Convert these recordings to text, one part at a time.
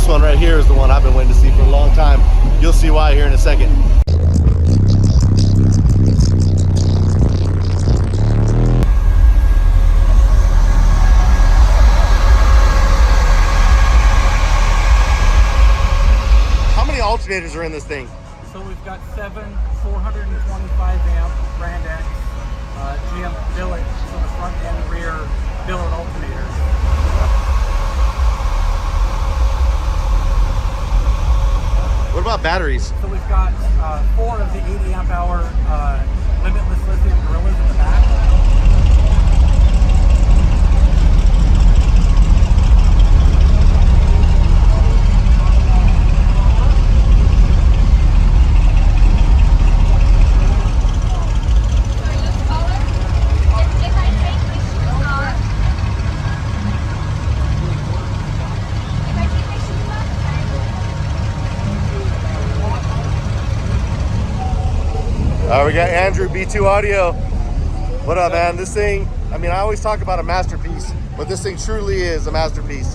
this one right here is the one I've been waiting to see for a long time. You'll see why here in a second. How many alternators are in this thing? So we've got 7 425 amp Brand X GM billet, so the front and rear billet alternators. What about batteries? So we've got 4 of the 80 amp hour limitless lithium gorillas in the back. We got Andrew, B2 Audio. What up, man? This thing, I mean, I always talk about a masterpiece, but this thing truly is a masterpiece.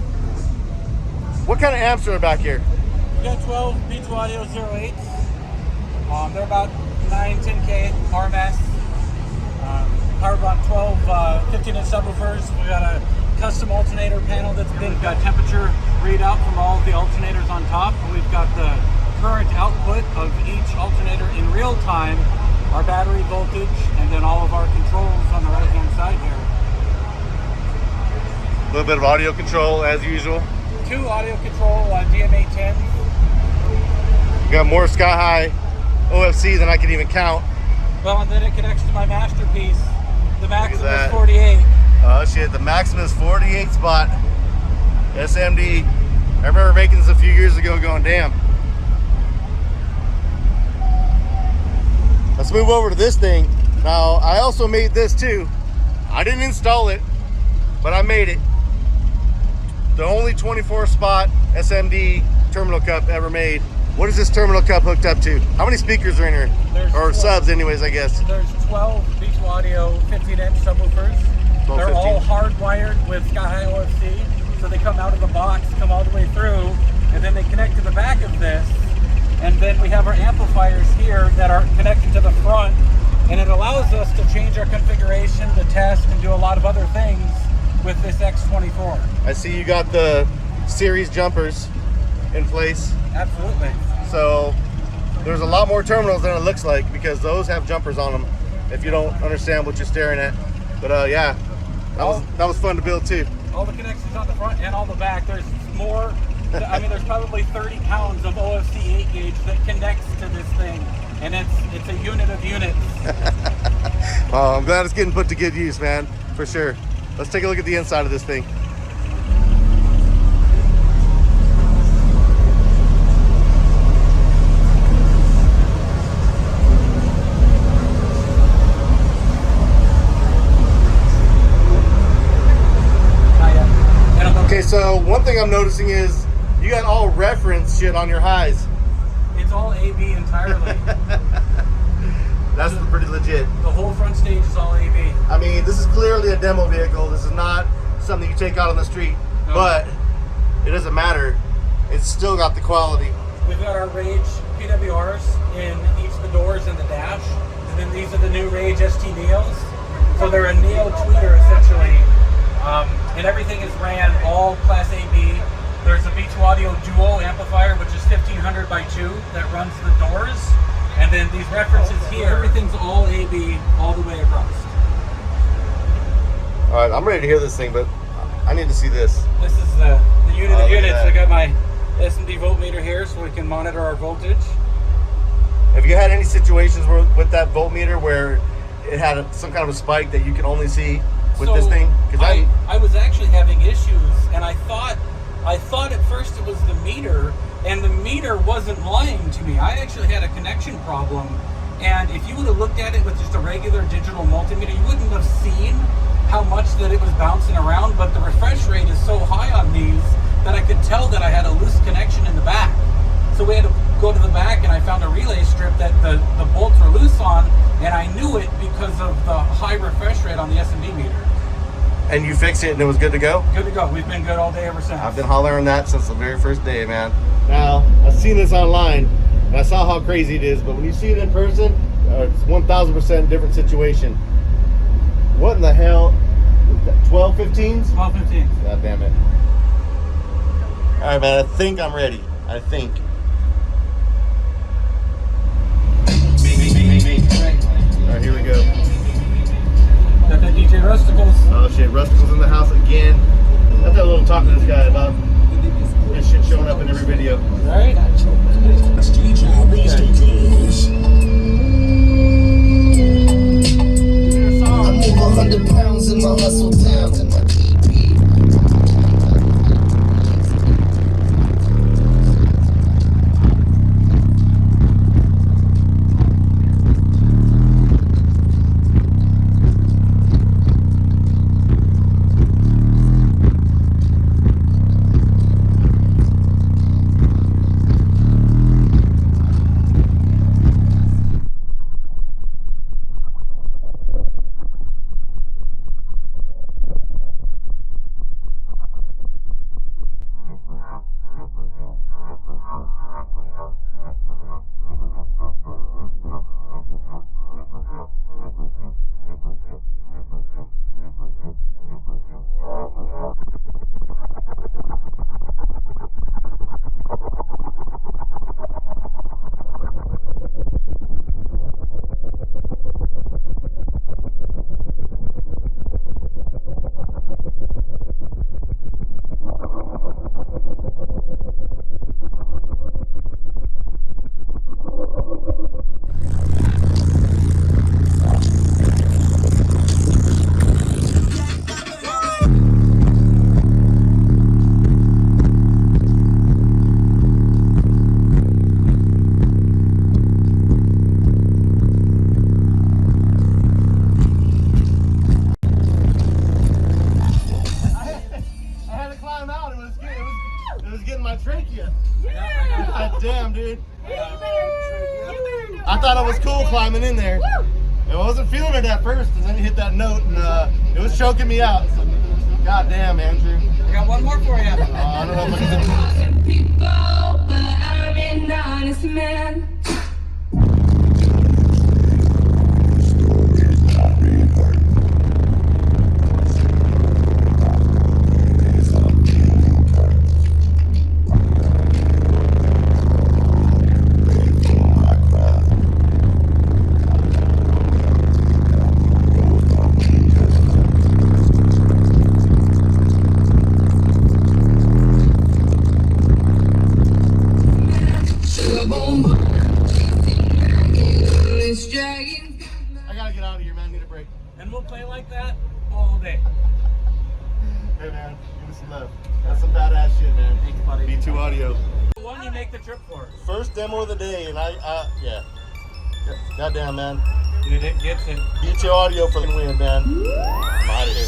What kind of amps are back here? We got 12 B2 Audio 08s. They're about 9-10K RMS. Burban 12 15-inch subwoofers. We got a custom alternator panel that's been got temperature readout from all of the alternators on top. And we've got the current output of each alternator in real time, our battery voltage, and then all of our controls on the right hand side here. A little bit of audio control as usual. 2 audio control DM810s. You got more sky high OFC than I can even count. Well, and then it connects to my masterpiece, the Maximus 48. Oh shit, the Maximus 48 spot SMD. I remember making this a few years ago going, damn. Let's move over to this thing. Now, I also made this too. I didn't install it, but I made it. The only 24 spot SMD terminal cup ever made. What is this terminal cup hooked up to? How many speakers are in here? There's or 12, subs anyways, I guess. There's 12 B2 Audio 15-inch subwoofers. 12, They're 15. all hardwired with sky-high OFC. So they come out of the box, come all the way through, and then they connect to the back of this. And then we have our amplifiers here that are connected to the front, and it allows us to change our configuration, to test, and do a lot of other things with this X24. I see you got the series jumpers in place. Absolutely. So there's a lot more terminals than it looks like, because those have jumpers on them, if you don't understand what you're staring at. But yeah, that was fun to build too. All the connections on the front and all the back. There's more. I mean, there's probably 30 pounds of OFC 8 gauge that connects to this thing, and it's a unit of units. Oh, I'm glad it's getting put to good use, man, for sure. Let's take a look at the inside of this thing. Okay, so one thing I'm noticing is you got all reference shit on your highs. It's all AB entirely. That's pretty legit. The whole front stage is all AB. I mean, this is clearly a demo vehicle. This is not something you take out on the street, no. But it doesn't matter. It's still got the quality. We've got our Rage PWRs in each of the doors and the dash. And then these are the new Rage ST Neos. So they're a Neo tweeter essentially. And everything is ran all Class AB. There's a B2 Audio Duo amplifier, which is 1500 by 2 that runs the doors. And then these references here, everything's all AB all the way across. All right, I'm ready to hear this thing, but I need to see this. This is the unit of units. I got my S&D voltmeter here so we can monitor our voltage. Have you had any situations where, with that voltmeter where it had some kind of a spike that you can only see with this thing? Because I was actually having issues, and I thought at first it was the meter, and the meter wasn't lying to me. I actually had a connection problem, and if you would have looked at it with just a regular digital multimeter, you wouldn't have seen how much that it was bouncing around, but the refresh rate is so high on these that I could tell that I had a loose connection in the back. So we had to go to the back, and I found a relay strip that the bolts were loose on, and I knew it because of the high refresh rate on the S&D meter. And you fixed it and it was good to go? Good to go. We've been good all day ever since. I've been hollering that since the very first day, man. Now, I've seen this online, and I saw how crazy it is, but when you see it in person, it's 1,000% different situation. What in the hell? 12 15s? 12, 15. God damn it. All right, man, I think I'm ready. I think. All right, here we go. Got that DJ Rusticles. Oh shit, Rusticles in the house again. I have to have a little talk to this guy about this shit showing up in every video. Right? That's DJ Rusticles. I move 100 pounds in my hustle town and my TP. God damn, dude. I thought I was cool climbing in there. I wasn't feeling it at first, and then you hit that note, and it was choking me out. So, God damn, Andrew. I got one more for you. I don't know if I can do it. People, but I'm an honest man. I gotta get out of here, man. I need a break. And we'll play like that all day. Hey, man. Give me some love. That's some badass shit, man. Thanks, buddy. B2 audio. The one you make the trip for. First demo of the day, and yeah. Goddamn, man. Dude, it gets it. B2 audio for the win, man. I'm out of here.